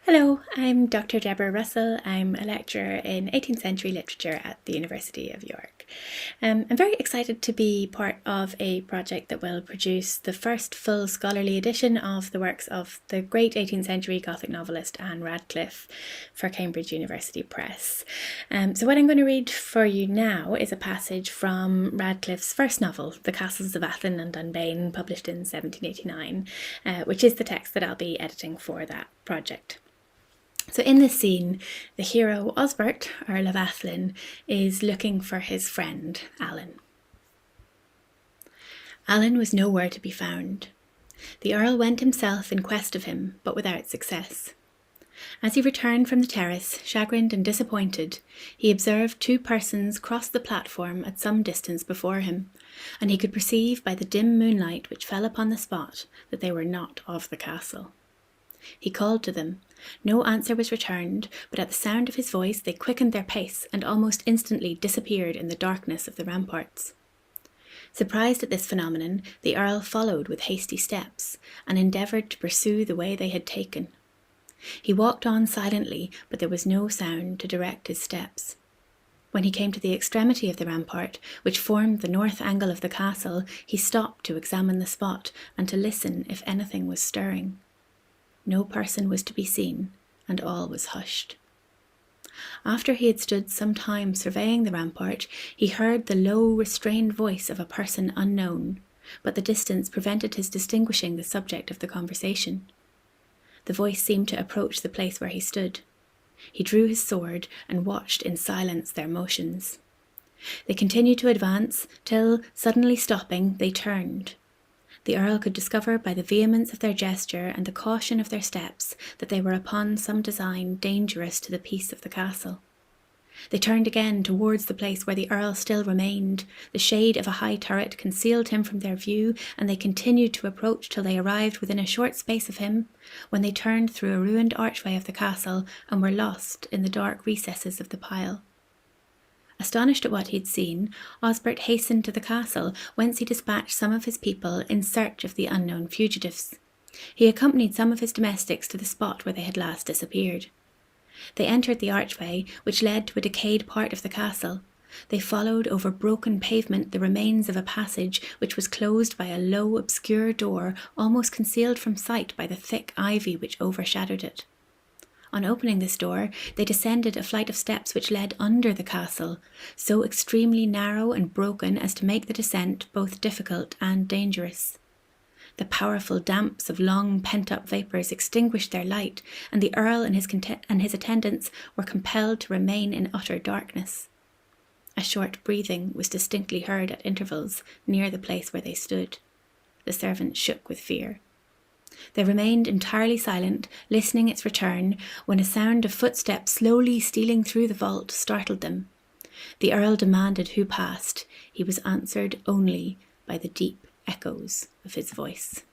Hello, I'm Dr. Deborah Russell. I'm a lecturer in 18th century literature at the University of York. I'm very excited to be part of a project that will produce the first full scholarly edition of the works of the great 18th century Gothic novelist Anne Radcliffe for Cambridge University Press. So what I'm going to read for you now is a passage from Radcliffe's first novel, The Castles of Athlin and Dunbayne, published in 1789, which is the text that I'll be editing for that project. So in this scene, the hero Osbert, Earl of Athlin, is looking for his friend, Alan. Alan was nowhere to be found. The Earl went himself in quest of him, but without success. As he returned from the terrace, chagrined and disappointed, he observed two persons cross the platform at some distance before him, and he could perceive by the dim moonlight which fell upon the spot that they were not of the castle. He called to them. No answer was returned, but at the sound of his voice they quickened their pace and almost instantly disappeared in the darkness of the ramparts. Surprised at this phenomenon, the Earl followed with hasty steps, and endeavoured to pursue the way they had taken. He walked on silently, but there was no sound to direct his steps. When he came to the extremity of the rampart, which formed the north angle of the castle, he stopped to examine the spot and to listen if anything was stirring. No person was to be seen, and all was hushed. After he had stood some time surveying the rampart, he heard the low, restrained voice of a person unknown, but the distance prevented his distinguishing the subject of the conversation. The voice seemed to approach the place where he stood. He drew his sword and watched in silence their motions. They continued to advance till, suddenly stopping, they turned. The Earl could discover by the vehemence of their gesture and the caution of their steps that they were upon some design dangerous to the peace of the castle. They turned again towards the place where the Earl still remained. The shade of a high turret concealed him from their view, and they continued to approach till they arrived within a short space of him, when they turned through a ruined archway of the castle and were lost in the dark recesses of the pile. Astonished at what he had seen, Osbert hastened to the castle, whence he dispatched some of his people in search of the unknown fugitives. He accompanied some of his domestics to the spot where they had last disappeared. They entered the archway, which led to a decayed part of the castle. They followed over broken pavement the remains of a passage which was closed by a low, obscure door, almost concealed from sight by the thick ivy which overshadowed it. On opening this door, they descended a flight of steps which led under the castle, so extremely narrow and broken as to make the descent both difficult and dangerous. The powerful damps of long pent-up vapours extinguished their light, and the Earl and his attendants were compelled to remain in utter darkness. A short breathing was distinctly heard at intervals near the place where they stood. The servants shook with fear. They remained entirely silent, listening its return, when a sound of footsteps slowly stealing through the vault startled them. The Earl demanded who passed. He was answered only by the deep echoes of his voice.